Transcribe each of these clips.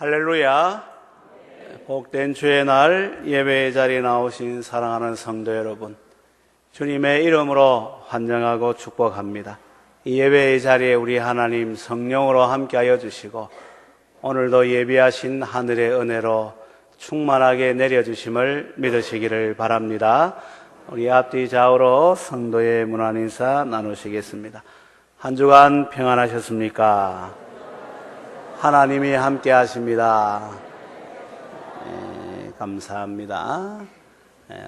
할렐루야. 복된 주의 날 예배의 자리에 나오신 사랑하는 성도 여러분, 주님의 이름으로 환영하고 축복합니다. 이 예배의 자리에 우리 하나님 성령으로 함께하여 주시고 오늘도 예비하신 하늘의 은혜로 충만하게 내려주심을 믿으시기를 바랍니다. 우리 앞뒤 좌우로 성도의 문안 인사 나누시겠습니다. 한 주간 평안하셨습니까? 하나님이 함께 하십니다. 감사합니다.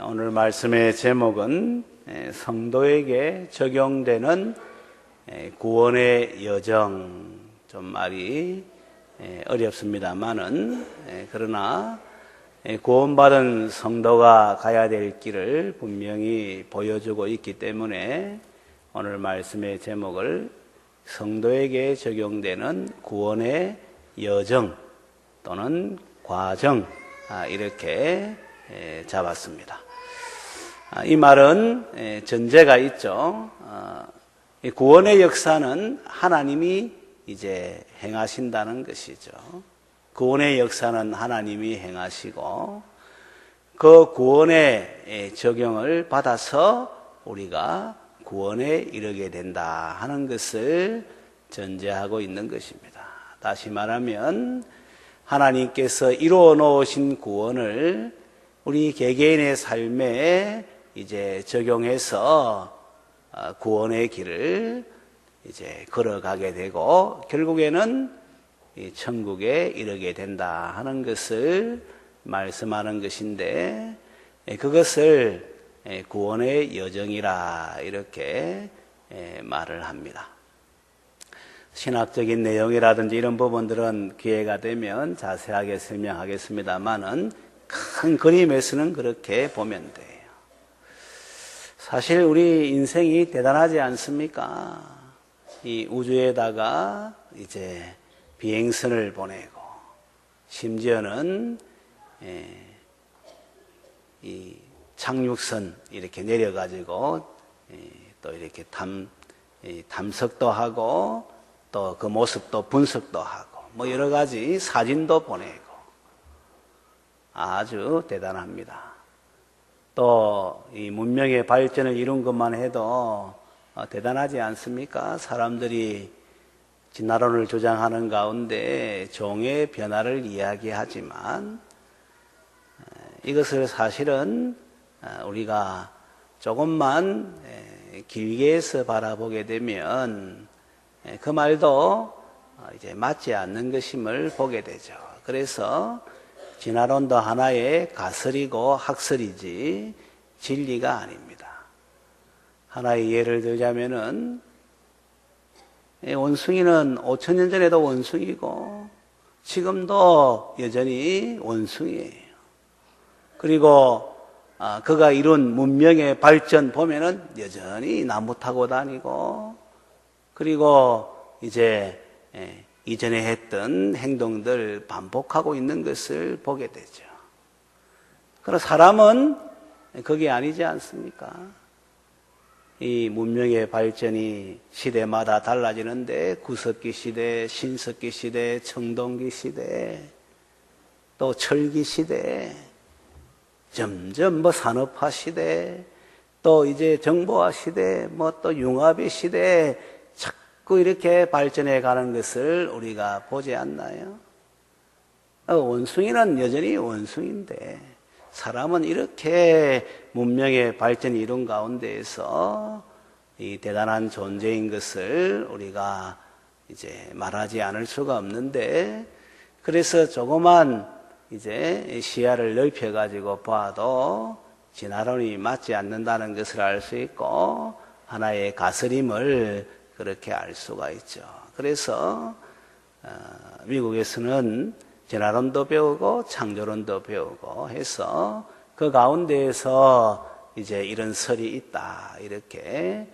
오늘 말씀의 제목은 성도에게 적용되는 구원의 여정. 좀 말이 어렵습니다만은 그러나 구원받은 성도가 가야 될 길을 분명히 보여주고 있기 때문에 오늘 말씀의 제목을 성도에게 적용되는 구원의 여정 또는 과정, 이렇게 잡았습니다. 이 말은 전제가 있죠. 이 구원의 역사는 하나님이 이제 행하신다는 것이죠. 구원의 역사는 하나님이 행하시고 그 구원의 적용을 받아서 우리가 구원에 이르게 된다 하는 것을 전제하고 있는 것입니다. 다시 말하면 하나님께서 이루어 놓으신 구원을 우리 개개인의 삶에 이제 적용해서 구원의 길을 이제 걸어가게 되고 결국에는 이 천국에 이르게 된다 하는 것을 말씀하는 것인데 그것을 구원의 여정이라 이렇게 말을 합니다. 신학적인 내용이라든지 이런 부분들은 기회가 되면 자세하게 설명하겠습니다만은 큰 그림에서는 그렇게 보면 돼요. 사실 우리 인생이 대단하지 않습니까? 이 우주에다가 이제 비행선을 보내고 심지어는 이 착륙선 이렇게 내려가지고 또 이렇게 탐색도 하고 또 그 모습도 분석도 하고 뭐 여러 가지 사진도 보내고 아주 대단합니다. 또 이 문명의 발전을 이룬 것만 해도 대단하지 않습니까? 사람들이 진화론을 주장하는 가운데 종의 변화를 이야기하지만 이것을 사실은 우리가 조금만 길게 해서 바라보게 되면 그 말도 이제 맞지 않는 것임을 보게 되죠. 그래서 진화론도 하나의 가설이고 학설이지 진리가 아닙니다. 하나의 예를 들자면은 원숭이는 5,000년 전에도 원숭이고 지금도 여전히 원숭이에요. 그리고 그가 이룬 문명의 발전 보면은 여전히 나무 타고 다니고 그리고 이제 이전에 했던 행동들 반복하고 있는 것을 보게 되죠. 그러나 사람은 그게 아니지 않습니까? 이 문명의 발전이 시대마다 달라지는데 구석기 시대, 신석기 시대, 청동기 시대, 또 철기 시대, 점점 산업화 시대, 또 이제 정보화 시대, 또 융합의 시대, 자꾸 이렇게 발전해 가는 것을 우리가 보지 않나요? 원숭이는 여전히 원숭이인데 사람은 이렇게 문명의 발전이 이룬 가운데에서 이 대단한 존재인 것을 우리가 이제 말하지 않을 수가 없는데 그래서 조그만 이제 시야를 넓혀가지고 봐도 진화론이 맞지 않는다는 것을 알 수 있고 하나의 가설임을 그렇게 알 수가 있죠. 그래서 미국에서는 진화론도 배우고 창조론도 배우고 해서 그 가운데에서 이제 이런 설이 있다 이렇게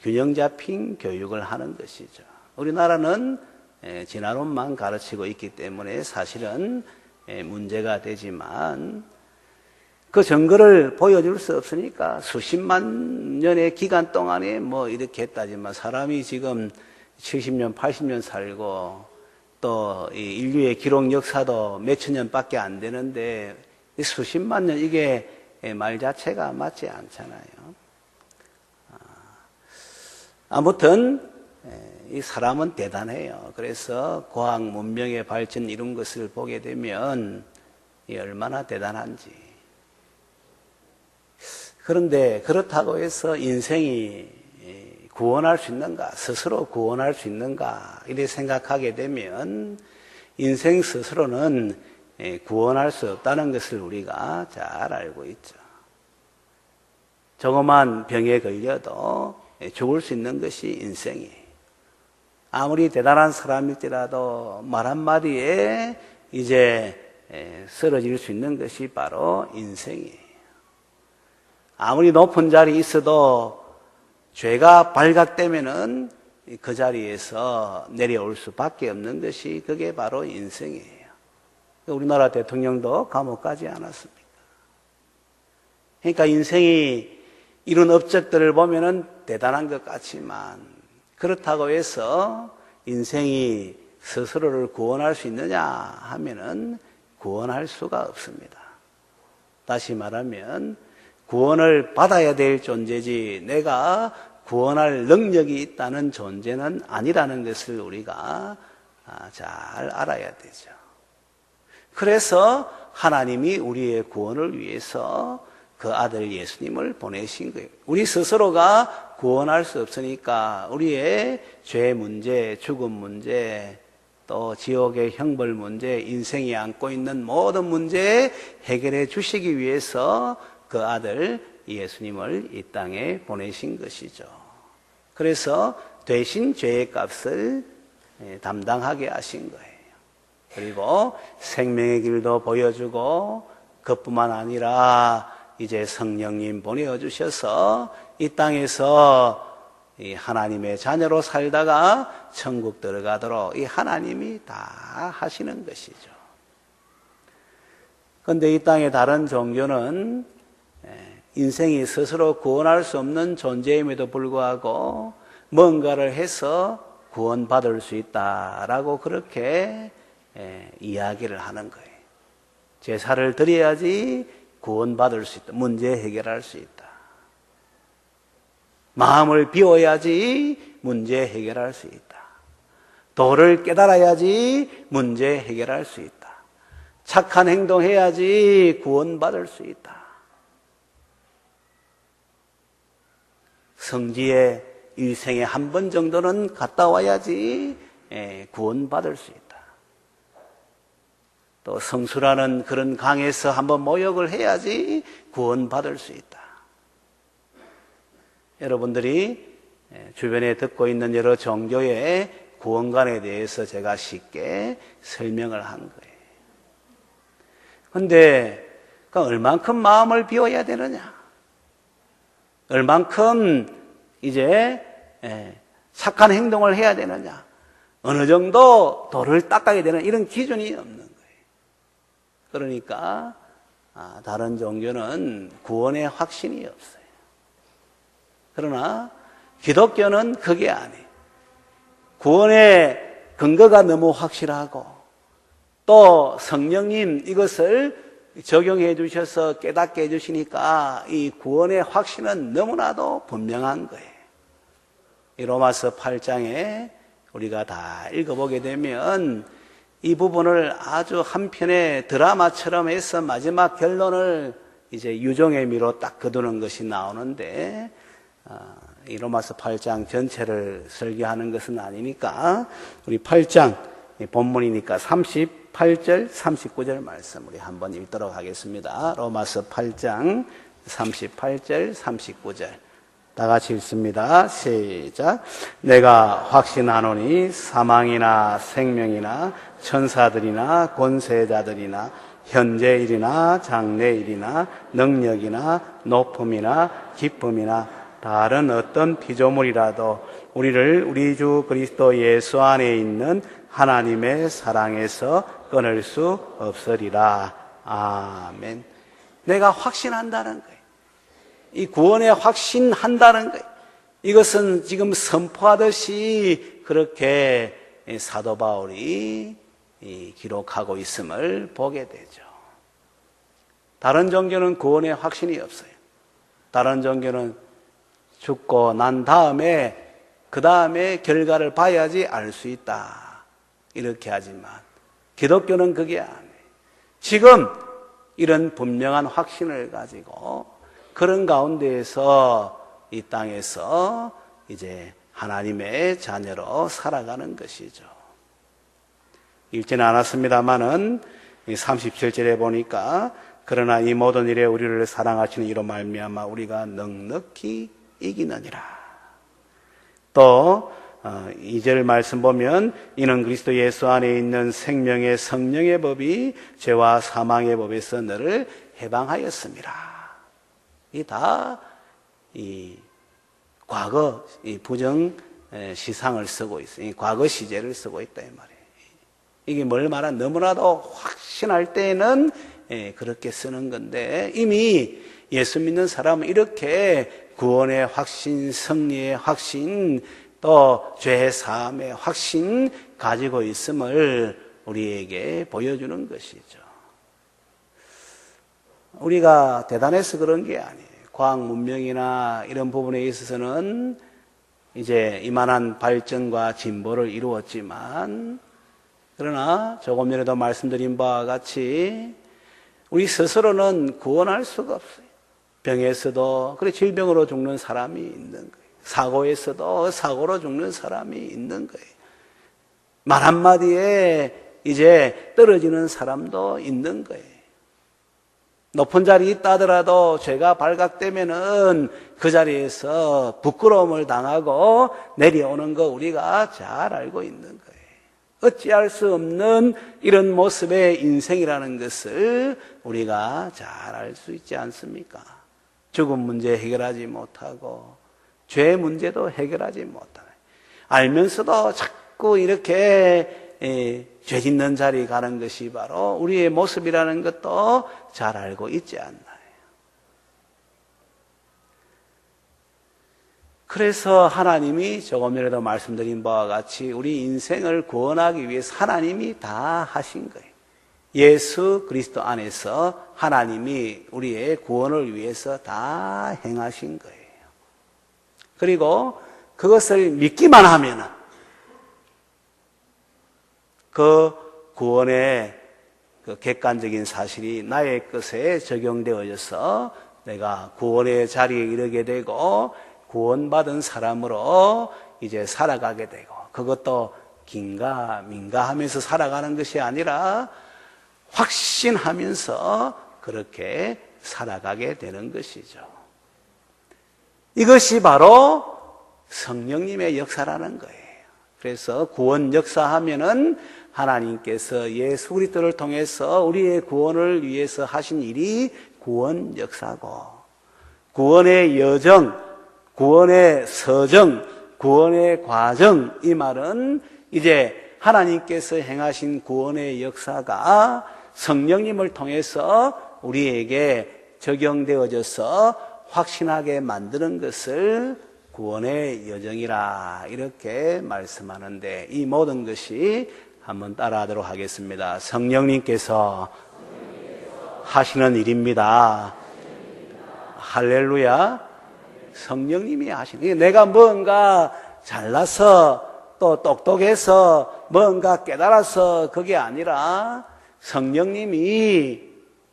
균형 잡힌 교육을 하는 것이죠. 우리나라는 진화론만 가르치고 있기 때문에 사실은 문제가 되지만 그 증거를 보여줄 수 없으니까 수십만 년의 기간 동안에 뭐 이렇게 했다지만 사람이 지금 70년, 80년 살고 또 이 인류의 기록 역사도 몇천 년밖에 안 되는데 수십만 년 이게 말 자체가 맞지 않잖아요. 아무튼 이 사람은 대단해요. 그래서 과학 문명의 발전 이룬 것을 보게 되면 이 얼마나 대단한지. 그런데 그렇다고 해서 인생이 구원할 수 있는가, 스스로 구원할 수 있는가 이렇게 생각하게 되면 인생 스스로는 구원할 수 없다는 것을 우리가 잘 알고 있죠. 조그만 병에 걸려도 죽을 수 있는 것이 인생이에요. 아무리 대단한 사람일지라도 말 한마디에 이제 쓰러질 수 있는 것이 바로 인생이에요. 아무리 높은 자리에 있어도 죄가 발각되면은 그 자리에서 내려올 수밖에 없는 것이 그게 바로 인생이에요. 우리나라 대통령도 감옥 가지 않았습니까? 그러니까 인생이 이런 업적들을 보면은 대단한 것 같지만 그렇다고 해서 인생이 스스로를 구원할 수 있느냐 하면은 구원할 수가 없습니다. 다시 말하면 구원을 받아야 될 존재지 내가 구원할 능력이 있다는 존재는 아니라는 것을 우리가 잘 알아야 되죠. 그래서 하나님이 우리의 구원을 위해서 그 아들 예수님을 보내신 거예요. 우리 스스로가 구원할 수 없으니까 우리의 죄 문제, 죽음 문제, 또 지옥의 형벌 문제, 인생이 안고 있는 모든 문제 해결해 주시기 위해서 그 아들 예수님을 이 땅에 보내신 것이죠. 그래서 대신 죄의 값을 담당하게 하신 거예요. 그리고 생명의 길도 보여주고 그뿐만 아니라 이제 성령님 보내주셔서 이 땅에서 이 하나님의 자녀로 살다가 천국 들어가도록 이 하나님이 다 하시는 것이죠. 그런데 이 땅의 다른 종교는 인생이 스스로 구원할 수 없는 존재임에도 불구하고 뭔가를 해서 구원받을 수 있다라고 그렇게 이야기를 하는 거예요. 제사를 드려야지 구원받을 수 있다. 문제 해결할 수 있다. 마음을 비워야지 문제 해결할 수 있다. 도를 깨달아야지 문제 해결할 수 있다. 착한 행동해야지 구원받을 수 있다. 성지에 일생에 한 번 정도는 갔다 와야지 구원받을 수 있다. 또 성수라는 그런 강에서 한번 모욕을 해야지 구원받을 수 있다. 여러분들이 주변에 듣고 있는 여러 종교의 구원관에 대해서 제가 쉽게 설명을 한 거예요. 그런데 얼만큼 마음을 비워야 되느냐? 얼만큼 이제 착한 행동을 해야 되느냐? 어느 정도 도를 닦아야 되는 이런 기준이 없는 거예요. 그러니까 다른 종교는 구원의 확신이 없어요. 그러나 기독교는 그게 아니에요. 구원의 근거가 너무 확실하고 또 성령님 이것을 적용해 주셔서 깨닫게 해주시니까 이 구원의 확신은 너무나도 분명한 거예요. 이 로마서 8장에 우리가 다 읽어보게 되면 이 부분을 아주 한편의 드라마처럼 해서 마지막 결론을 이제 유종의 미로 딱 거두는 것이 나오는데 이 로마서 8장 전체를 설교하는 것은 아니니까 우리 8장 본문이니까 38절 39절 말씀 우리 한번 읽도록 하겠습니다. 로마서 8장 38절 39절 다 같이 읽습니다. 시작. 내가 확신하노니 사망이나 생명이나 천사들이나 권세자들이나 현재일이나 장래일이나 능력이나 높음이나 기쁨이나 다른 어떤 피조물이라도 우리를 우리 주 그리스도 예수 안에 있는 하나님의 사랑에서 끊을 수 없으리라. 아멘. 내가 확신한다는 거예요. 이 구원에 확신한다는 거예요. 이것은 지금 선포하듯이 그렇게 사도 바울이 기록하고 있음을 보게 되죠. 다른 종교는 구원의 확신이 없어요. 다른 종교는 죽고 난 다음에 그 다음에 결과를 봐야지 알 수 있다 이렇게 하지만 기독교는 그게 아니에요. 지금 이런 분명한 확신을 가지고 그런 가운데에서 이 땅에서 이제 하나님의 자녀로 살아가는 것이죠. 읽지는 않았습니다만은 37절에 보니까 그러나 이 모든 일에 우리를 사랑하시는 이로 말미암아 우리가 넉넉히 이기느니라. 또 2절 말씀 보면 이는 그리스도 예수 안에 있는 생명의 성령의 법이 죄와 사망의 법에서 너를 해방하였습니다. 이 다 이 과거 이 부정 시상을 쓰고 있어요. 이 과거 시제를 쓰고 있다 이 말이에요. 이게 뭘 말하는 너무나도 확신할 때에는 그렇게 쓰는 건데 이미 예수 믿는 사람은 이렇게 구원의 확신, 승리의 확신, 또 죄 사함의 확신 가지고 있음을 우리에게 보여주는 것이죠. 우리가 대단해서 그런 게 아니에요. 과학 문명이나 이런 부분에 있어서는 이제 이만한 발전과 진보를 이루었지만 그러나 조금 전에도 말씀드린 바와 같이 우리 스스로는 구원할 수가 없어요. 병에서도 그래 질병으로 죽는 사람이 있는 거예요. 사고에서도 사고로 죽는 사람이 있는 거예요. 말 한마디에 이제 떨어지는 사람도 있는 거예요. 높은 자리에 있다 하더라도 죄가 발각되면은 그 자리에서 부끄러움을 당하고 내려오는 거 우리가 잘 알고 있는 거예요. 어찌할 수 없는 이런 모습의 인생이라는 것을 우리가 잘 알 수 있지 않습니까? 죽음 문제 해결하지 못하고 죄 문제도 해결하지 못하고 알면서도 자꾸 이렇게 죄 짓는 자리에 가는 것이 바로 우리의 모습이라는 것도 잘 알고 있지 않나요? 그래서 하나님이 조금 전에도 말씀드린 바와 같이 우리 인생을 구원하기 위해서 하나님이 다 하신 거예요. 예수 그리스도 안에서 하나님이 우리의 구원을 위해서 다 행하신 거예요. 그리고 그것을 믿기만 하면은 그 구원의 그 객관적인 사실이 나의 것에 적용되어져서 내가 구원의 자리에 이르게 되고 구원받은 사람으로 이제 살아가게 되고 그것도 긴가민가 하면서 살아가는 것이 아니라 확신하면서 그렇게 살아가게 되는 것이죠. 이것이 바로 성령님의 역사라는 거예요. 그래서 구원 역사하면은 하나님께서 예수 그리스도를 통해서 우리의 구원을 위해서 하신 일이 구원 역사고 구원의 여정, 구원의 서정, 구원의 과정 이 말은 이제 하나님께서 행하신 구원의 역사가 성령님을 통해서 우리에게 적용되어져서 확신하게 만드는 것을 구원의 여정이라 이렇게 말씀하는데 이 모든 것이 한번 따라하도록 하겠습니다. 성령님께서 하시는 일입니다. 할렐루야. 성령님이 하시는 내가 뭔가 잘나서 또 똑똑해서 뭔가 깨달아서 그게 아니라 성령님이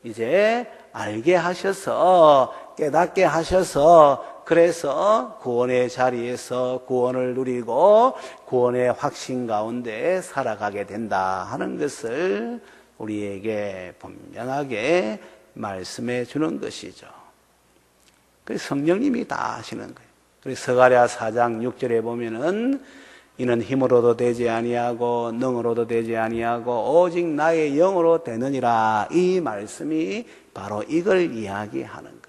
이제 알게 하셔서 깨닫게 하셔서 그래서 구원의 자리에서 구원을 누리고 구원의 확신 가운데 살아가게 된다 하는 것을 우리에게 분명하게 말씀해 주는 것이죠. 그래서 성령님이 다 하시는 거예요. 그래서 스가랴 4장 6절에 보면은 이는 힘으로도 되지 아니하고 능으로도 되지 아니하고 오직 나의 영으로 되느니라 이 말씀이 바로 이걸 이야기하는 거예요.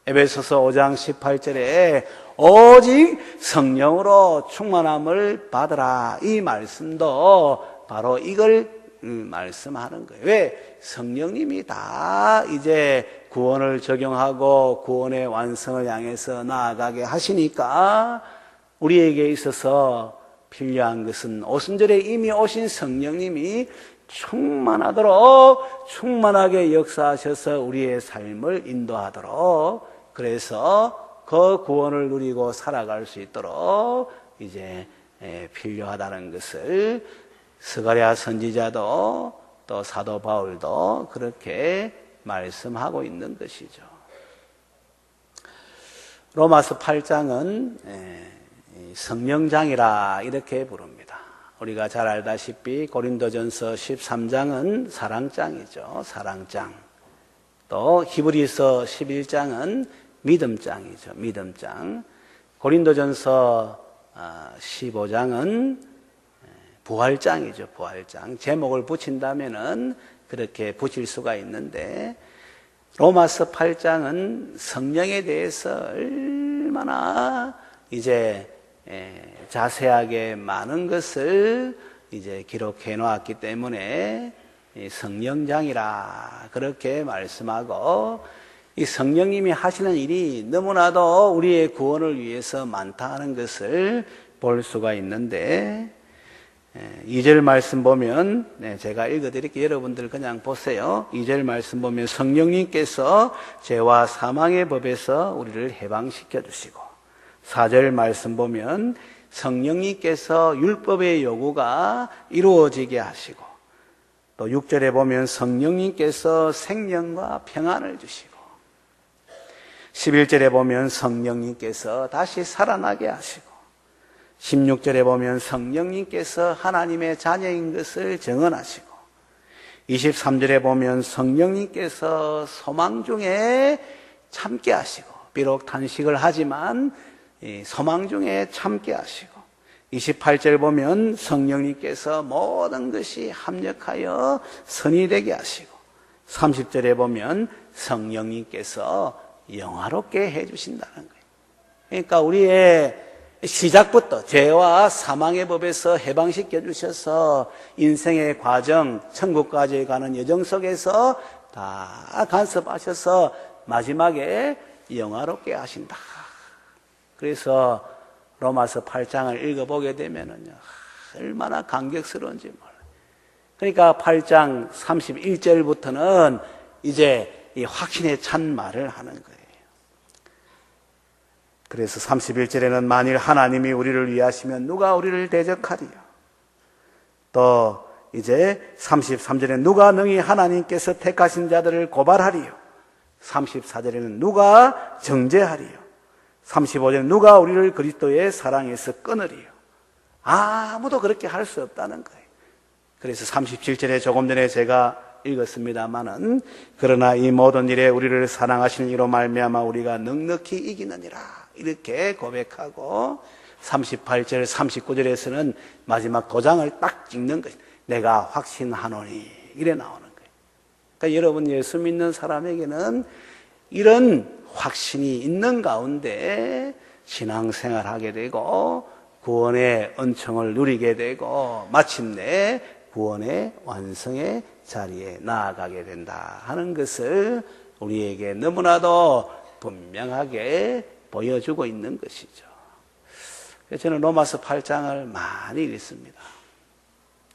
에베소서 5장 18절에 오직 성령으로 충만함을 받으라 이 말씀도 바로 이걸 말씀하는 거예요. 왜? 성령님이 다 이제 구원을 적용하고 구원의 완성을 향해서 나아가게 하시니까 우리에게 있어서 필요한 것은 오순절에 이미 오신 성령님이 충만하도록 충만하게 역사하셔서 우리의 삶을 인도하도록, 그래서 그 구원을 누리고 살아갈 수 있도록 이제 필요하다는 것을 스가랴 선지자도 또 사도 바울도 그렇게 말씀하고 있는 것이죠. 로마서 8장은 성령장이라 이렇게 부릅니다. 우리가 잘 알다시피 고린도전서 13장은 사랑장이죠. 사랑장. 또 히브리서 11장은 믿음장이죠. 믿음장. 고린도전서 15장은 부활장이죠. 부활장. 제목을 붙인다면은 그렇게 붙일 수가 있는데, 로마서 8장은 성령에 대해서 얼마나 이제 자세하게 많은 것을 이제 기록해 놓았기 때문에 성령장이라 그렇게 말씀하고, 이 성령님이 하시는 일이 너무나도 우리의 구원을 위해서 많다는 것을 볼 수가 있는데, 2절 말씀 보면, 제가 읽어드릴게요. 여러분들 그냥 보세요. 2절 말씀 보면 성령님께서 죄와 사망의 법에서 우리를 해방시켜 주시고, 4절 말씀 보면 성령님께서 율법의 요구가 이루어지게 하시고, 또 6절에 보면 성령님께서 생명과 평안을 주시고, 11절에 보면 성령님께서 다시 살아나게 하시고, 16절에 보면 성령님께서 하나님의 자녀인 것을 증언하시고, 23절에 보면 성령님께서 소망 중에 참게 하시고, 비록 탄식을 하지만 소망 중에 참게 하시고, 28절 보면 성령님께서 모든 것이 합력하여 선이 되게 하시고, 30절에 보면 성령님께서 영화롭게 해주신다는 거예요. 그러니까 우리의 시작부터 죄와 사망의 법에서 해방시켜 주셔서 인생의 과정, 천국까지 가는 여정 속에서 다 간섭하셔서 마지막에 영화롭게 하신다. 그래서 로마서 8장을 읽어보게 되면은요, 얼마나 감격스러운지 몰라요. 그러니까 8장 31절부터는 이제 이 확신에 찬 말을 하는 거예요. 그래서 31절에는 만일 하나님이 우리를 위하시면 누가 우리를 대적하리요? 또 이제 33절에 누가 능히 하나님께서 택하신 자들을 고발하리요? 34절에는 누가 정죄하리요? 35절에 누가 우리를 그리스도의 사랑에서 끊으리요? 아무도 그렇게 할 수 없다는 거예요. 그래서 37절에 조금 전에 제가 읽었습니다마는, 그러나 이 모든 일에 우리를 사랑하시는 이로 말미암아 우리가 넉넉히 이기느니라 이렇게 고백하고, 38절 39절에서는 마지막 도장을 딱 찍는 거예요. 내가 확신하노니 이래 나오는 거예요. 그러니까 여러분, 예수 믿는 사람에게는 이런 확신이 있는 가운데 신앙생활하게 되고 구원의 은총을 누리게 되고 마침내 구원의 완성의 자리에 나아가게 된다 하는 것을 우리에게 너무나도 분명하게 보여주고 있는 것이죠. 그래서 저는 로마서 8장을 많이 읽습니다.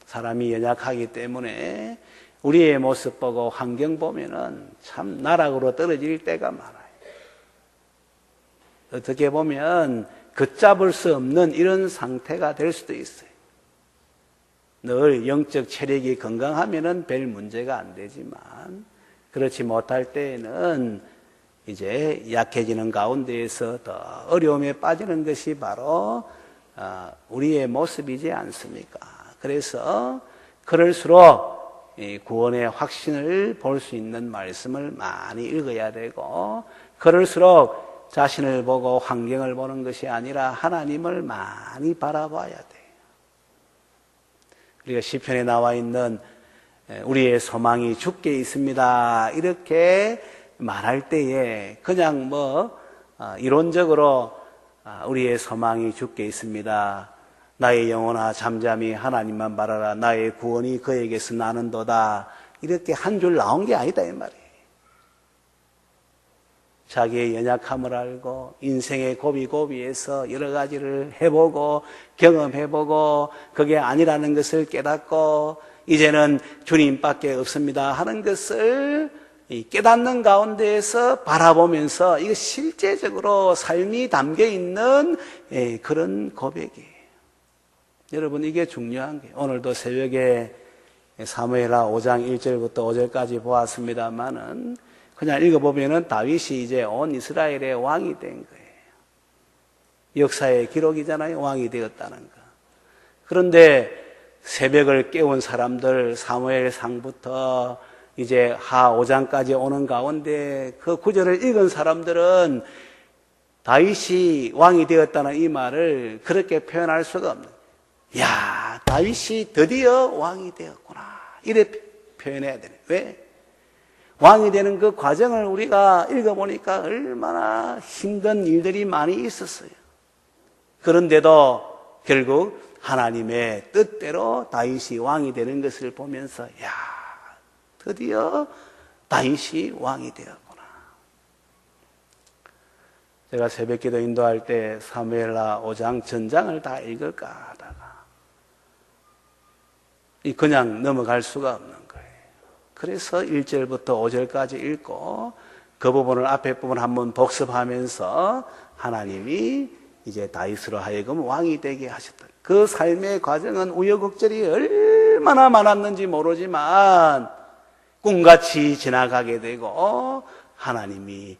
사람이 연약하기 때문에 우리의 모습 보고 환경 보면은 참 나락으로 떨어질 때가 많아요. 어떻게 보면 걷잡을 수 없는 이런 상태가 될 수도 있어요. 늘 영적 체력이 건강하면은 별 문제가 안 되지만, 그렇지 못할 때에는 이제 약해지는 가운데에서 더 어려움에 빠지는 것이 바로 우리의 모습이지 않습니까? 그래서 그럴수록 구원의 확신을 볼 수 있는 말씀을 많이 읽어야 되고, 그럴수록 자신을 보고 환경을 보는 것이 아니라 하나님을 많이 바라봐야 돼요. 우리가 시편에 나와 있는 우리의 소망이 주께 있습니다 이렇게 말할 때에 그냥 이론적으로 우리의 소망이 주께 있습니다, 나의 영혼아 잠잠히 하나님만 바라라, 나의 구원이 그에게서 나는도다, 이렇게 한 줄 나온 게 아니다 이 말이에요. 자기의 연약함을 알고 인생의 고비고비에서 여러 가지를 해보고 경험해보고 그게 아니라는 것을 깨닫고 이제는 주님밖에 없습니다 하는 것을 깨닫는 가운데에서 바라보면서 이거 실제적으로 삶이 담겨 있는 그런 고백이에요. 여러분, 이게 중요한 거예요. 오늘도 새벽에 사무엘하 5장 1절부터 5절까지 보았습니다만은 그냥 읽어보면은 다윗이 이제 온 이스라엘의 왕이 된 거예요. 역사의 기록이잖아요. 왕이 되었다는 거. 그런데 새벽을 깨운 사람들, 사무엘상부터 이제 하 5장까지 오는 가운데 그 구절을 읽은 사람들은 다윗이 왕이 되었다는 이 말을 그렇게 표현할 수가 없는 거예요. 야, 다윗이 드디어 왕이 되었구나. 이래 표현해야 되네. 왜? 왕이 되는 그 과정을 우리가 읽어보니까 얼마나 힘든 일들이 많이 있었어요. 그런데도 결국 하나님의 뜻대로 다윗이 왕이 되는 것을 보면서 야, 드디어 다윗이 왕이 되었구나. 제가 새벽기도 인도할 때 사무엘하 5장 전장을 다 읽을까 하다가 그냥 넘어갈 수가 없는 거예요. 그래서 1절부터 5절까지 읽고 그 부분을 앞에 부분 한번 복습하면서 하나님이 이제 다윗으로 하여금 왕이 되게 하셨다. 그 삶의 과정은 우여곡절이 얼마나 많았는지 모르지만 꿈같이 지나가게 되고 하나님이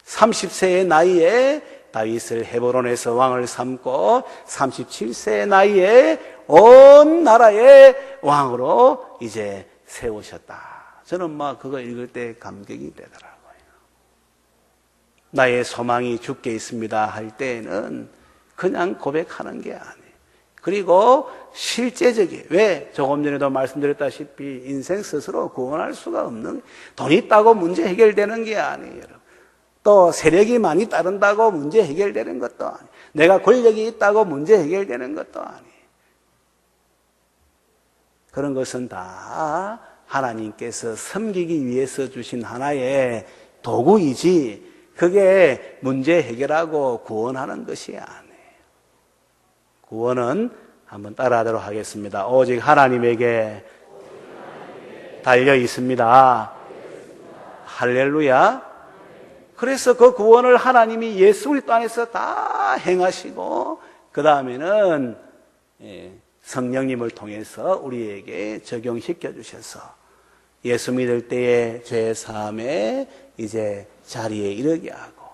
30세의 나이에 다윗을 헤브론에서 왕을 삼고 37세의 나이에 온 나라의 왕으로 이제 세우셨다. 저는 그거 읽을 때 감격이 되더라고요. 나의 소망이 주께 있습니다 할 때에는 그냥 고백하는 게 아니에요. 그리고 실제적이에요. 왜? 조금 전에도 말씀드렸다시피 인생 스스로 구원할 수가 없는, 돈 있다고 문제 해결되는 게 아니에요. 또 세력이 많이 따른다고 문제 해결되는 것도 아니에요. 내가 권력이 있다고 문제 해결되는 것도 아니에요. 그런 것은 다 하나님께서 섬기기 위해서 주신 하나의 도구이지 그게 문제 해결하고 구원하는 것이 아니에요. 구원은 한번 따라하도록 하겠습니다. 오직 하나님에게 달려 있습니다. 할렐루야. 그래서 그 구원을 하나님이 예수 그리스도 안에서 다 행하시고 그 다음에는 성령님을 통해서 우리에게 적용시켜 주셔서 예수 믿을 때의 죄 사함에 이제 자리에 이르게 하고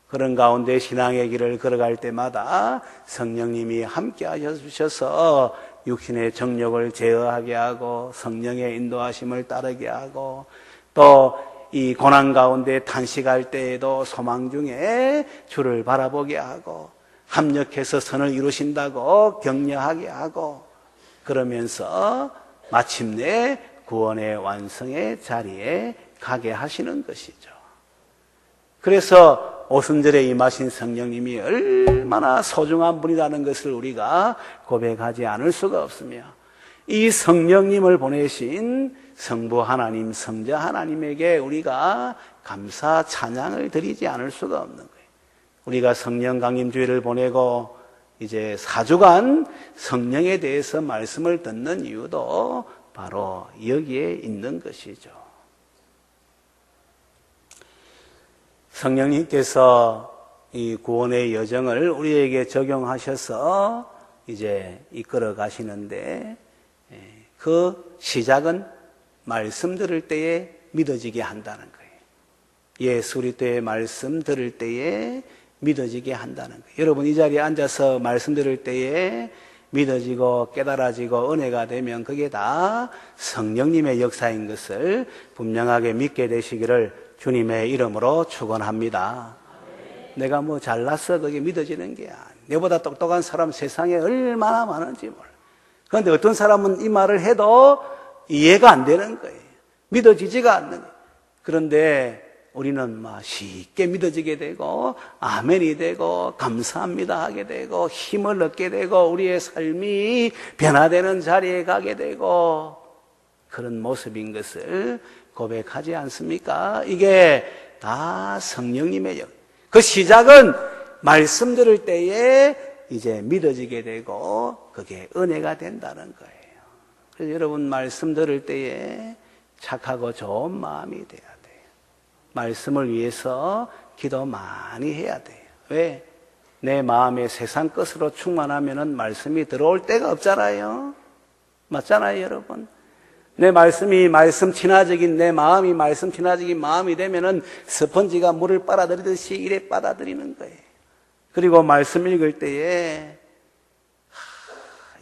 그런 가운데 신앙의 길을 걸어갈 때마다 성령님이 함께 하셔서 육신의 정욕을 제어하게 하고 성령의 인도하심을 따르게 하고 또 이 고난 가운데 탄식할 때에도 소망 중에 주를 바라보게 하고 합력해서 선을 이루신다고 격려하게 하고 그러면서 마침내 구원의 완성의 자리에 가게 하시는 것이죠. 그래서 오순절에 임하신 성령님이 얼마나 소중한 분이라는 것을 우리가 고백하지 않을 수가 없으며 이 성령님을 보내신 성부 하나님, 성자 하나님에게 우리가 감사 찬양을 드리지 않을 수가 없는 거예요. 우리가 성령 강림 주일을 보내고 이제 4주간 성령에 대해서 말씀을 듣는 이유도 바로 여기에 있는 것이죠. 성령님께서 이 구원의 여정을 우리에게 적용하셔서 이제 이끌어 가시는데 그 시작은 말씀 들을 때에 믿어지게 한다는 거예요. 예수 그리스도의 말씀 들을 때에 믿어지게 한다는 거예요. 여러분 이 자리에 앉아서 말씀 들을 때에 믿어지고 깨달아지고 은혜가 되면 그게 다 성령님의 역사인 것을 분명하게 믿게 되시기를 주님의 이름으로 축원합니다. 내가 잘났어 그게 믿어지는 게 아니에요. 내보다 똑똑한 사람 세상에 얼마나 많은지 몰라. 그런데 어떤 사람은 이 말을 해도 이해가 안 되는 거예요. 믿어지지가 않는 거예요. 그런데 우리는 쉽게 믿어지게 되고 아멘이 되고 감사합니다 하게 되고 힘을 얻게 되고 우리의 삶이 변화되는 자리에 가게 되고 그런 모습인 것을 고백하지 않습니까? 이게 다 성령님의 역. 그 시작은 말씀 들을 때에 이제 믿어지게 되고 그게 은혜가 된다는 거예요. 그래서 여러분 말씀 들을 때에 착하고 좋은 마음이 돼야 돼요. 말씀을 위해서 기도 많이 해야 돼요. 왜? 내 마음에 세상 것으로 충만하면은 말씀이 들어올 데가 없잖아요. 맞잖아요, 여러분. 내 말씀이 말씀 친화적인 내 마음이 말씀 친화적인 마음이 되면은 스펀지가 물을 빨아들이듯이 이래 빨아들이는 거예요. 그리고 말씀 읽을 때에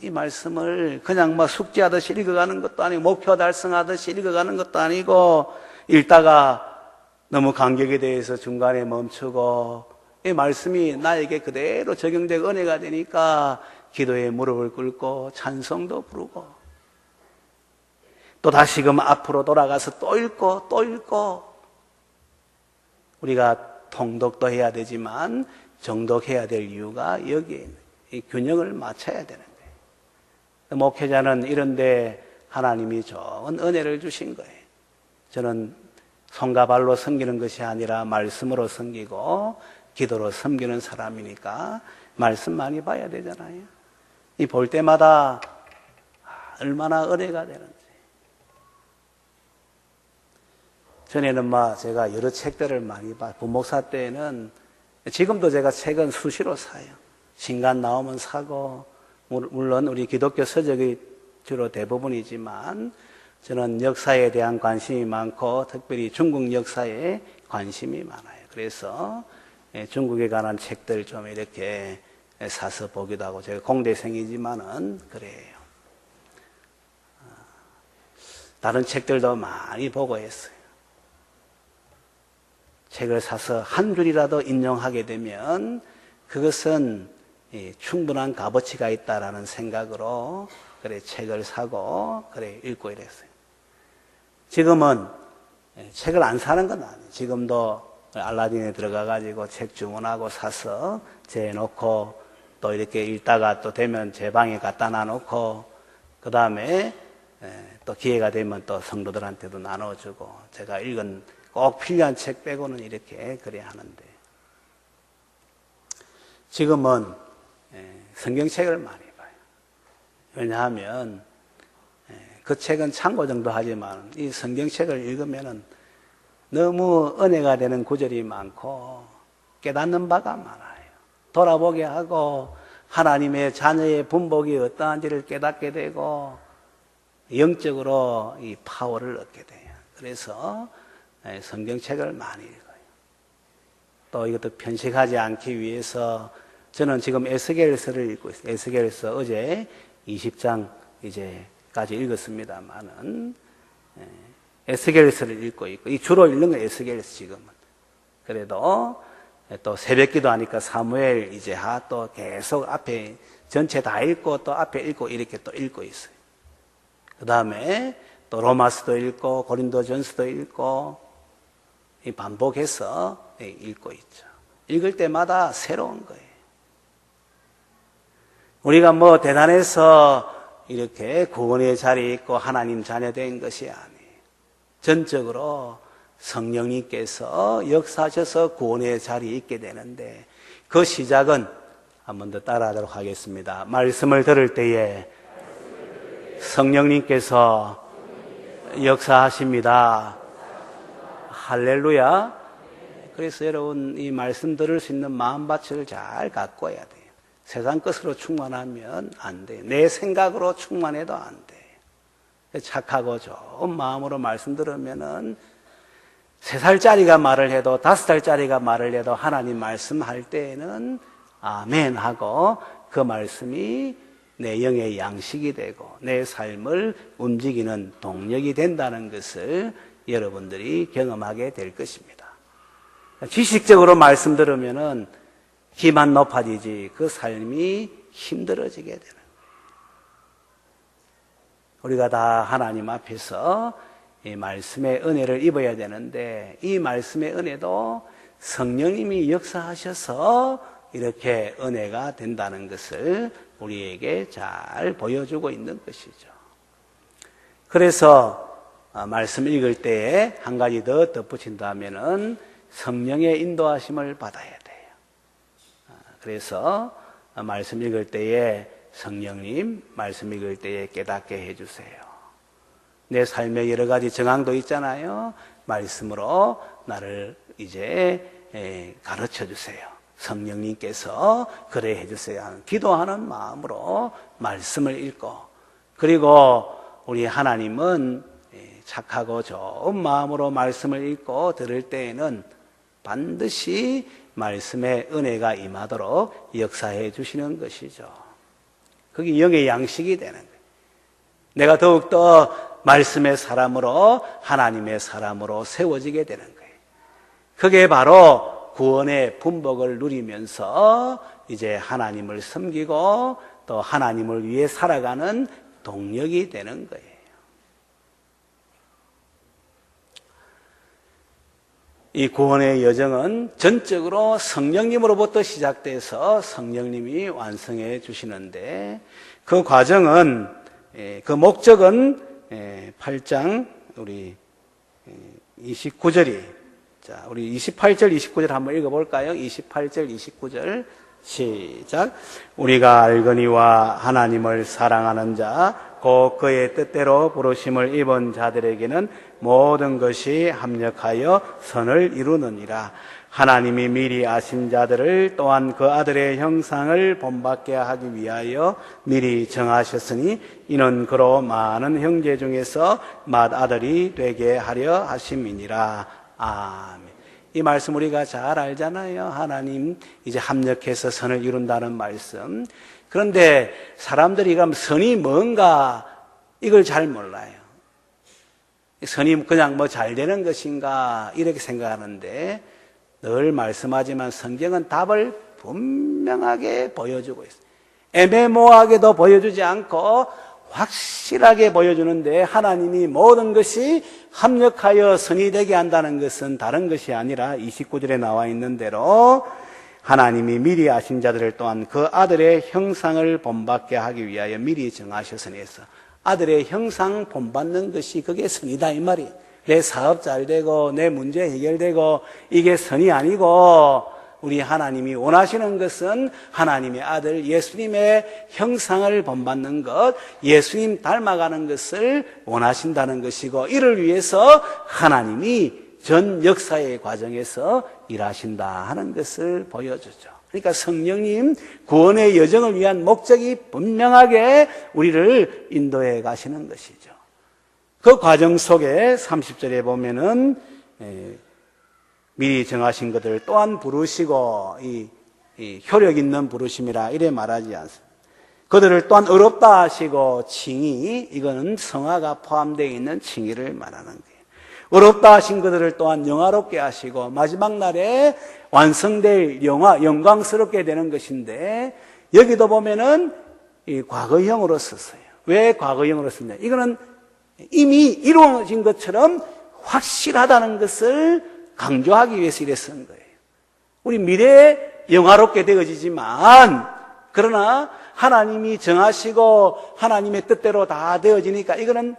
이 말씀을 그냥 막 숙지하듯이 읽어가는 것도 아니고 목표 달성하듯이 읽어가는 것도 아니고 읽다가 너무 간격에 대해서 중간에 멈추고 이 말씀이 나에게 그대로 적용되고 은혜가 되니까 기도에 무릎을 꿇고 찬송도 부르고 또 다시금 앞으로 돌아가서 또 읽고 또 읽고 우리가 통독도 해야 되지만 정독해야 될 이유가 여기에 있는 이 균형을 맞춰야 되는 거예요. 목회자는 이런데 하나님이 좋은 은혜를 주신 거예요. 저는 손과 발로 섬기는 것이 아니라 말씀으로 섬기고 기도로 섬기는 사람이니까 말씀 많이 봐야 되잖아요. 이 볼 때마다 얼마나 은혜가 되는지. 전에는 제가 여러 책들을 많이 봐요. 부목사 때는 지금도 제가 책은 수시로 사요. 신간 나오면 사고 물론 우리 기독교 서적이 주로 대부분이지만 저는 역사에 대한 관심이 많고 특별히 중국 역사에 관심이 많아요. 그래서 중국에 관한 책들 좀 이렇게 사서 보기도 하고 제가 공대생이지만은 그래요. 다른 책들도 많이 보고 했어요. 책을 사서 한 줄이라도 인용하게 되면 그것은 충분한 값어치가 있다라는 생각으로 그래 책을 사고 그래 읽고 이랬어요. 지금은 책을 안 사는 건 아니에요. 지금도 알라딘에 들어가가지고 책 주문하고 사서 재놓고 또 이렇게 읽다가 또 되면 제 방에 갖다 놔놓고 그 다음에 또 기회가 되면 또 성도들한테도 나눠주고 제가 읽은 꼭 필요한 책 빼고는 이렇게 그래야 하는데 지금은 성경책을 많이 봐요. 왜냐하면 그 책은 참고 정도 하지만 이 성경책을 읽으면은 너무 은혜가 되는 구절이 많고 깨닫는 바가 많아요. 돌아보게 하고 하나님의 자녀의 분복이 어떠한지를 깨닫게 되고 영적으로 이 파워를 얻게 돼요. 그래서 성경책을 많이 읽어요. 또 이것도 편식하지 않기 위해서 저는 지금 에스겔서를 읽고 있어요. 에스겔서 어제 20장 이제까지 읽었습니다만은 에스겔서를 읽고 있고 이 주로 읽는 건 에스겔서 지금은. 그래도 또 새벽기도 하니까 사무엘 이제하 또 계속 앞에 전체 다 읽고 또 앞에 읽고 이렇게 또 읽고 있어요. 그 다음에 또 로마서도 읽고 고린도전서도 읽고 반복해서 읽고 있죠. 읽을 때마다 새로운 거예요. 우리가 대단해서 이렇게 구원의 자리에 있고 하나님 자녀된 것이 아니에요. 전적으로 성령님께서 역사하셔서 구원의 자리에 있게 되는데 그 시작은 한 번 더 따라하도록 하겠습니다. 말씀을 들을 때에 성령님께서 역사하십니다. 할렐루야. 그래서 여러분 이 말씀 들을 수 있는 마음밭을 잘 갖고 해야 돼요. 세상 것으로 충만하면 안 돼요. 내 생각으로 충만해도 안 돼요. 착하고 좋은 마음으로 말씀 들으면은 3살짜리가 말을 해도 5살짜리가 말을 해도 하나님 말씀할 때에는 아멘 하고 그 말씀이 내 영의 양식이 되고 내 삶을 움직이는 동력이 된다는 것을 여러분들이 경험하게 될 것입니다. 지식적으로 말씀 들으면은 기만 높아지지 그 삶이 힘들어지게 되는 거예요. 우리가 다 하나님 앞에서 이 말씀의 은혜를 입어야 되는데 이 말씀의 은혜도 성령님이 역사하셔서 이렇게 은혜가 된다는 것을 우리에게 잘 보여주고 있는 것이죠. 그래서 말씀 읽을 때에 한 가지 더 덧붙인다면은 성령의 인도하심을 받아야 돼요. 그래서 말씀 읽을 때에 성령님 말씀 읽을 때에 깨닫게 해주세요. 내 삶에 여러 가지 정황도 있잖아요. 말씀으로 나를 이제 가르쳐 주세요. 성령님께서 그래 해주세요. 기도하는 마음으로 말씀을 읽고, 그리고 우리 하나님은 착하고 좋은 마음으로 말씀을 읽고 들을 때에는 반드시 말씀의 은혜가 임하도록 역사해 주시는 것이죠. 그게 영의 양식이 되는 거예요. 내가 더욱더 말씀의 사람으로, 하나님의 사람으로 세워지게 되는 거예요. 그게 바로 구원의 분복을 누리면서 이제 하나님을 섬기고 또 하나님을 위해 살아가는 동력이 되는 거예요. 이 구원의 여정은 전적으로 성령님으로부터 시작돼서 성령님이 완성해 주시는데, 그 과정은, 그 목적은 8장 우리 29절이, 자, 우리 28절 29절 한번 읽어볼까요? 28절 29절 시작. 우리가 알거니와 하나님을 사랑하는 자 곧 그의 뜻대로 부르심을 입은 자들에게는 모든 것이 합력하여 선을 이루느니라. 하나님이 미리 아신 자들을 또한 그 아들의 형상을 본받게 하기 위하여 미리 정하셨으니 이는 그로 많은 형제 중에서 맏아들이 되게 하려 하심이니라. 아멘. 이 말씀 우리가 잘 알잖아요. 하나님 이제 합력해서 선을 이룬다는 말씀. 그런데 사람들이 그럼 선이 뭔가 이걸 잘 몰라요. 선이 그냥 뭐 잘 되는 것인가 이렇게 생각하는데, 늘 말씀하지만 성경은 답을 분명하게 보여주고 있어요. 애매모호하게도 보여주지 않고 확실하게 보여주는데, 하나님이 모든 것이 합력하여 선이 되게 한다는 것은 다른 것이 아니라 29절에 나와 있는 대로 하나님이 미리 아신 자들을 또한 그 아들의 형상을 본받게 하기 위하여 미리 정하셨으니 해서, 아들의 형상 본받는 것이 그게 선이다 이 말이에요. 내 사업 잘 되고 내 문제 해결되고 이게 선이 아니고, 우리 하나님이 원하시는 것은 하나님의 아들 예수님의 형상을 본받는 것, 예수님 닮아가는 것을 원하신다는 것이고, 이를 위해서 하나님이 전 역사의 과정에서 일하신다 하는 것을 보여주죠. 그러니까 성령님 구원의 여정을 위한 목적이 분명하게 우리를 인도해 가시는 것이죠. 그 과정 속에 30절에 보면은 미리 정하신 것들 또한 부르시고, 이 효력 있는 부르심이라 이래 말하지 않습니다. 그들을 또한 어렵다 하시고, 칭의, 이거는 성화가 포함되어 있는 칭의를 말하는 거예요. 어렵다 하신 그들을 또한 영화롭게 하시고, 마지막 날에 완성될 영광스럽게 되는 것인데, 여기도 보면은 이 과거형으로 썼어요. 왜 과거형으로 썼냐? 이거는 이미 이루어진 것처럼 확실하다는 것을 강조하기 위해서 이래 쓴 거예요. 우리 미래에 영화롭게 되어지지만, 그러나 하나님이 정하시고 하나님의 뜻대로 다 되어지니까 이거는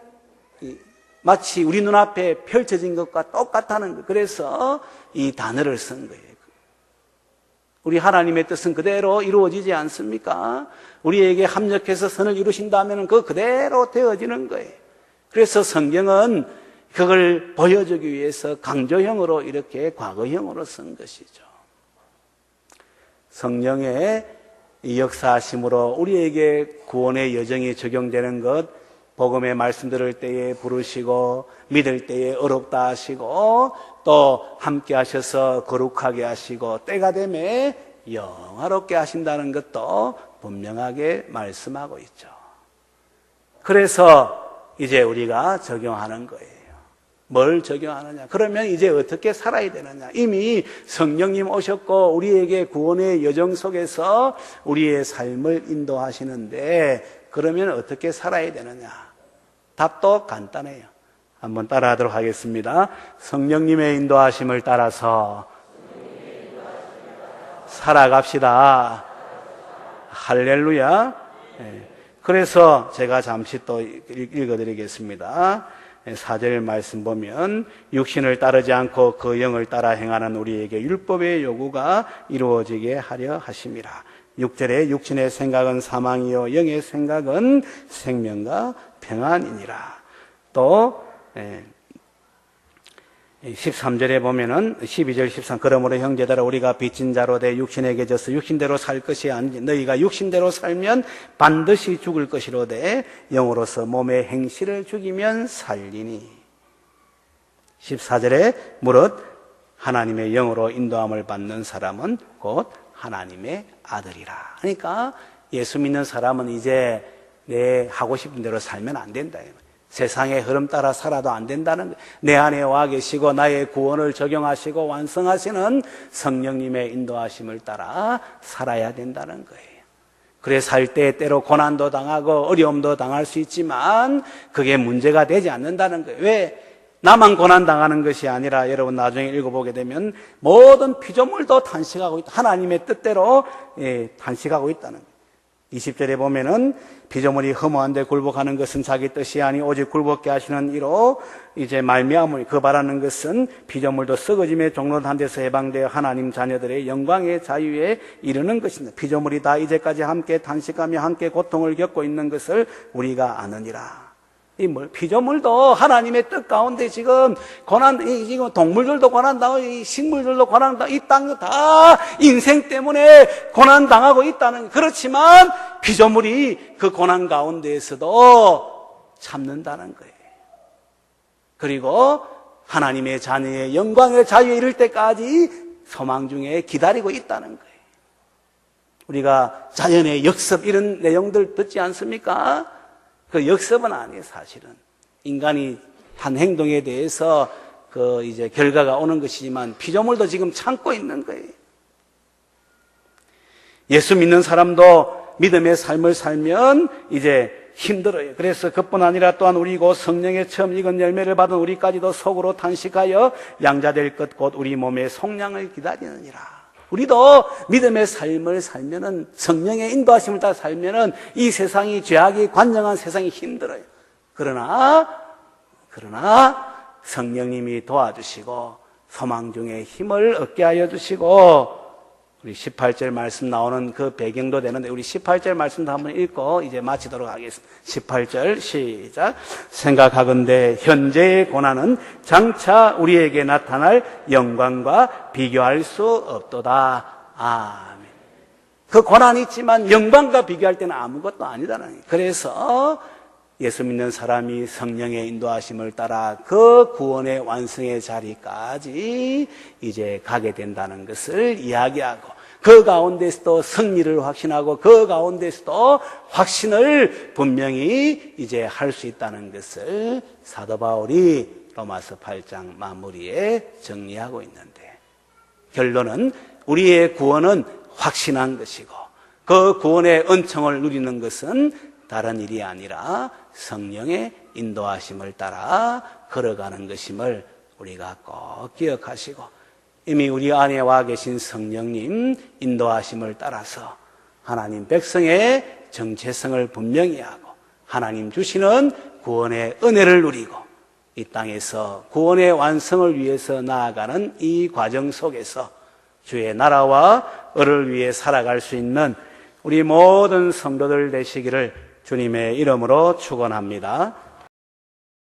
마치 우리 눈앞에 펼쳐진 것과 똑같다는 거예요. 그래서 이 단어를 쓴 거예요. 우리 하나님의 뜻은 그대로 이루어지지 않습니까? 우리에게 합력해서 선을 이루신다면 그 그대로 되어지는 거예요. 그래서 성경은 그걸 보여주기 위해서 강조형으로 이렇게 과거형으로 쓴 것이죠. 성령의 이 역사하심으로 우리에게 구원의 여정이 적용되는 것, 복음의 말씀 들을 때에 부르시고, 믿을 때에 어렵다 하시고, 또 함께 하셔서 거룩하게 하시고, 때가 되면 영화롭게 하신다는 것도 분명하게 말씀하고 있죠. 그래서 이제 우리가 적용하는 거예요. 뭘 적용하느냐? 그러면 이제 어떻게 살아야 되느냐? 이미 성령님 오셨고 우리에게 구원의 여정 속에서 우리의 삶을 인도하시는데, 그러면 어떻게 살아야 되느냐? 답도 간단해요. 한번 따라하도록 하겠습니다. 성령님의 인도하심을 따라서 살아갑시다. 할렐루야. 그래서 제가 잠시 또 읽어드리겠습니다. 4절 말씀 보면, 육신을 따르지 않고 그 영을 따라 행하는 우리에게 율법의 요구가 이루어지게 하려 하심이라. 6절에 육신의 생각은 사망이요 영의 생각은 생명과 평안이니라. 또 13절에 보면은 12절 13 그러므로 형제들아 우리가 빚진 자로 돼 육신에게 져서 육신대로 살 것이 아니지 너희가 육신대로 살면 반드시 죽을 것이로되 영으로서 몸의 행실을 죽이면 살리니 14절에 무릇 하나님의 영으로 인도함을 받는 사람은 곧 하나님의 아들이라. 그러니까 예수 믿는 사람은 이제 내 하고 싶은 대로 살면 안 된다. 세상의 흐름 따라 살아도 안 된다는 거예요. 내 안에 와 계시고 나의 구원을 적용하시고 완성하시는 성령님의 인도하심을 따라 살아야 된다는 거예요. 그래 살 때 때로 고난도 당하고 어려움도 당할 수 있지만 그게 문제가 되지 않는다는 거예요. 왜? 나만 고난당하는 것이 아니라 여러분 나중에 읽어보게 되면 모든 피조물도 탄식하고 있다. 하나님의 뜻대로 탄식하고 있다는 거예요. 20절에 보면은 피조물이 허무한데 굴복하는 것은 자기 뜻이 아니 오직 굴복게 하시는 이로 이제 말미암으니 그 바라는 것은 피조물도 썩어짐의 종로한 데서 해방되어 하나님 자녀들의 영광의 자유에 이르는 것입니다. 피조물이 다 이제까지 함께 탄식하며 함께 고통을 겪고 있는 것을 우리가 아느니라. 피조물도 하나님의 뜻 가운데 지금 지금 동물들도 고난당하고, 식물들도 고난당하고, 이 땅도 다 인생 때문에 고난당하고 있다는, 그렇지만 피조물이 그 고난 가운데에서도 참는다는 거예요. 그리고 하나님의 자녀의 영광의 자유에 이를 때까지 소망 중에 기다리고 있다는 거예요. 우리가 자연의 역습 이런 내용들 듣지 않습니까? 그 역습은 아니에요, 사실은. 인간이 한 행동에 대해서 이제 결과가 오는 것이지만 피조물도 지금 참고 있는 거예요. 예수 믿는 사람도 믿음의 삶을 살면 이제 힘들어요. 그래서 그뿐 아니라 또한 우리 곧 성령의 처음 익은 열매를 받은 우리까지도 속으로 탄식하여 양자될 것 곧 우리 몸의 속량을 기다리느니라. 우리도 믿음의 삶을 살면은 성령의 인도하심을 따라 살면은 이 세상이 죄악이 관영한 세상이 힘들어요. 그러나 성령님이 도와주시고 소망 중에 힘을 얻게 하여 주시고 우리 18절 말씀 나오는 그 배경도 되는데 우리 18절 말씀도 한번 읽고 이제 마치도록 하겠습니다. 18절 시작. 생각하건대 현재의 고난은 장차 우리에게 나타날 영광과 비교할 수 없도다. 아멘. 그 고난이 있지만 영광과 비교할 때는 아무것도 아니다는 거예요. 그래서 예수 믿는 사람이 성령의 인도하심을 따라 그 구원의 완성의 자리까지 이제 가게 된다는 것을 이야기하고 그 가운데서도 승리를 확신하고 그 가운데서도 확신을 분명히 이제 할 수 있다는 것을 사도 바울이 로마서 8장 마무리에 정리하고 있는데 결론은 우리의 구원은 확신한 것이고 그 구원의 은총을 누리는 것은 다른 일이 아니라 성령의 인도하심을 따라 걸어가는 것임을 우리가 꼭 기억하시고 이미 우리 안에 와 계신 성령님 인도하심을 따라서 하나님 백성의 정체성을 분명히 하고 하나님 주시는 구원의 은혜를 누리고 이 땅에서 구원의 완성을 위해서 나아가는 이 과정 속에서 주의 나라와 을을 위해 살아갈 수 있는 우리 모든 성도들 되시기를 주님의 이름으로 축원합니다.